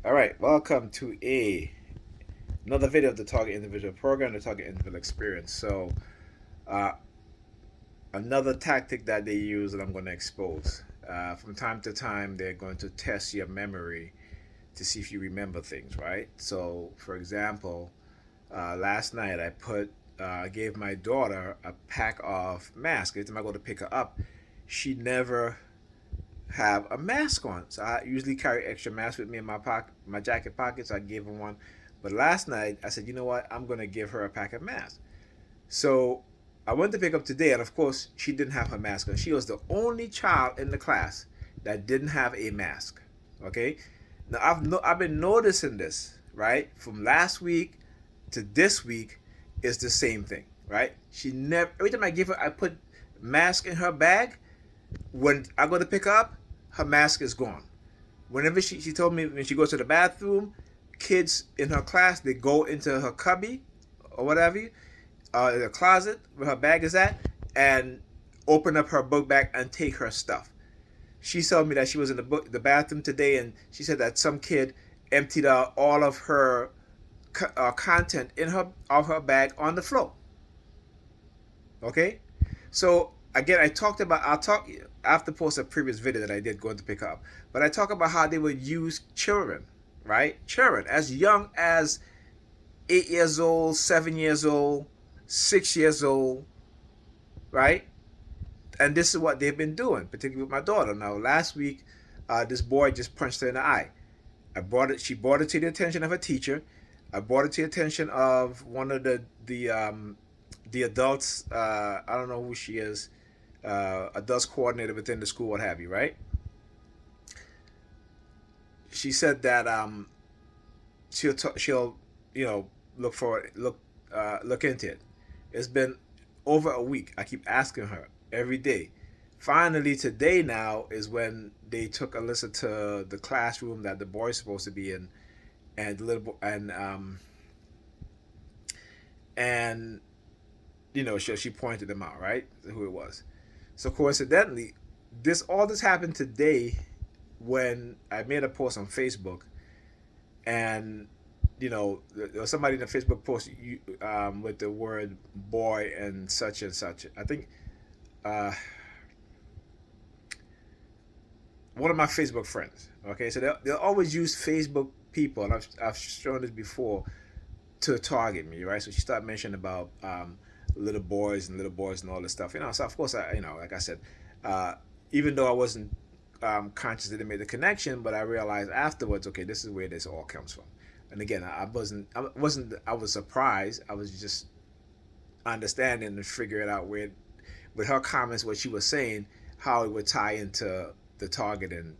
All right, welcome to another video of the Target Individual Program, the Target Individual Experience. Uh, Another tactic that they use that I'm going to expose. From time to time, they're going to test your memory to see if you remember things, right? So, for example, last night I gave my daughter a pack of masks. Every time I go to pick her up, she never have a mask on. So I usually carry extra masks with me in my jacket pockets. I gave her one, but last night I said, you know what? I'm gonna give her a pack of masks. So I went to pick up today, and of course she didn't have her mask on. She was the only child in the class that didn't have a mask. Okay. Now I've been noticing this right from last week to this week is the same thing, right? She never. Every time I put mask in her bag, when I go to pick her up, her mask is gone. Whenever she told me when she goes to the bathroom, kids in her class, they go into her cubby or whatever, the closet where her bag is at, and open up her book bag and take her stuff. She told me that she was in the bathroom today, and she said that some kid emptied out all of her content in her bag on the floor. Okay, so again, I'll talk after post a previous video that I did going to pick up, but I talk about how they would use children, right? Children as young as 8 years old, 7 years old, 6 years old, right? And this is what they've been doing, particularly with my daughter. Now, last week, this boy just punched her in the eye. She brought it to the attention of a teacher. I brought it to the attention of one of the adults. I don't know who she is. Adults coordinator within the school, what have you, right? She said that she'll look into it. It's been over a week. I keep asking her every day. Finally, today now is when they took Alyssa to the classroom that the boy's supposed to be in, and the little and she pointed them out, right? Who it was. So coincidentally, this happened today when I made a post on Facebook, and there was somebody in the Facebook post with the word boy and such and such. I think uh, one of my Facebook friends. Okay, so they'll always use Facebook people, and I've shown this before to target me, right? So she started mentioning about little boys and all this stuff. So of course like I said, uh, even though I wasn't conscious that they made the connection, but I realized afterwards, okay, this is where this all comes from. And again, I was surprised. I was just understanding and figuring out where, with her comments, what she was saying, how it would tie into the targeting,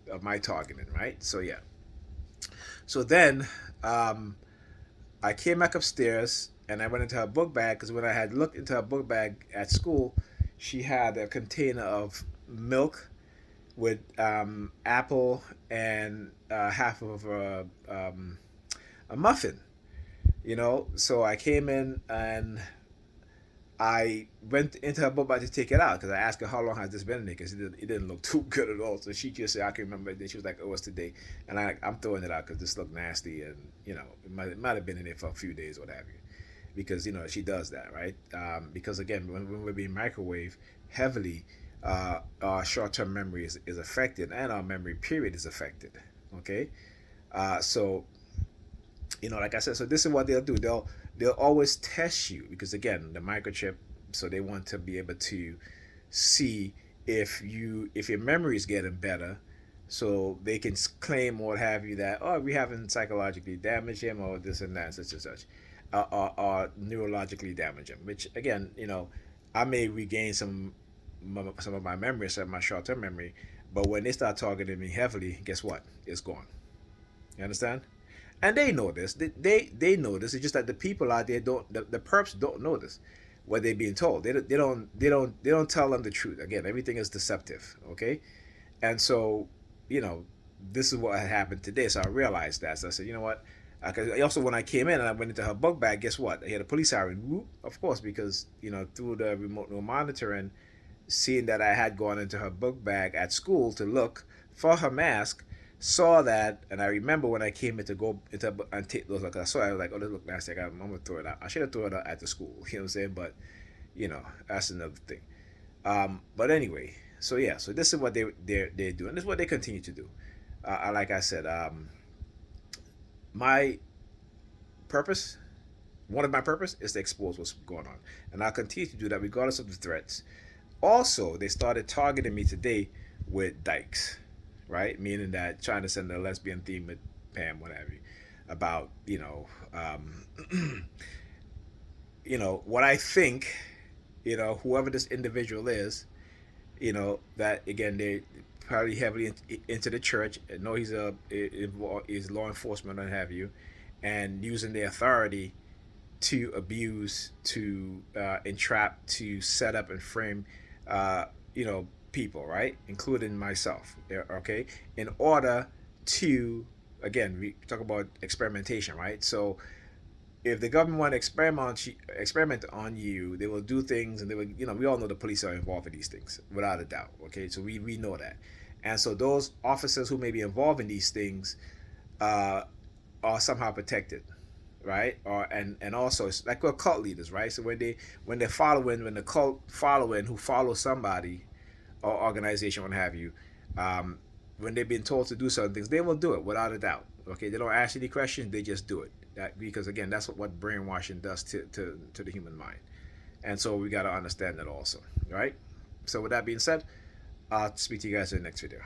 of my targeting, right? So yeah. So then I came back upstairs and I went into her book bag because when I had looked into her book bag at school, she had a container of milk with apple and half of a muffin. So I came in and I went into her book bag to take it out because I asked her how long has this been in there because it didn't look too good at all. So she just said I can remember it. Then she was like, "Oh, it's today," and I'm throwing it out because this looked nasty and it might have been in there for a few days or what have you, because she does that, right? Because again, when we're being microwaved heavily, our short-term memory is affected and our memory period is affected. Okay, so like I said, so this is what they'll do. They'll always test you because again, the microchip. So they want to be able to see if your memory is getting better, so they can claim or what have you that we haven't psychologically damaged him or this and that such and such, or neurologically damage him. Which again, I may regain some of my memory, some of my short term memory, but when they start targeting me heavily, guess what? It's gone. You understand? And they know this. They know this. It's just that the people out there don't. The perps don't know this. What they're being told. They don't tell them the truth. Again, everything is deceptive. Okay, and so this is what had happened today. So I realized that. So I said, you know what? Because also when I came in and I went into her book bag, guess what? I had a police siren. Whoop, of course, because through the remote monitoring, seeing that I had gone into her book bag at school to look for her mask, saw that, and I remember when I came in to go into and take those, like I saw it, I was like, oh, this look nasty. I'm gonna throw it out. I should have thrown it out at the school. You know what I'm saying? But that's another thing. But anyway, so yeah, so this is what they do, and this is what they continue to do. Like I said, my purpose, one of my purpose, is to expose what's going on, and I'll continue to do that regardless of the threats. Also, they started targeting me today with dykes, right? Meaning that trying to send a lesbian theme with Pam, what have you, about what I think, whoever this individual is, that again they probably heavily into the church and know is law enforcement and have you, and using their authority to abuse, to entrap, to set up and frame, uh, people, right, including myself. Okay, in order to, again, we talk about experimentation, right? So if the government want to experiment on you, they will do things, and they will, we all know the police are involved in these things without a doubt. Okay, so we know that, and so those officers who may be involved in these things uh, are somehow protected, right? Or and also it's like we're cult leaders, right? So when the cult following who follow somebody or organization, what have you, um, when they've been told to do certain things, they will do it without a doubt. Okay, they don't ask any questions; they just do it. Because again, that's what brainwashing does to the human mind, and so we got to understand that also, right? So with that being said, I'll speak to you guys in the next video.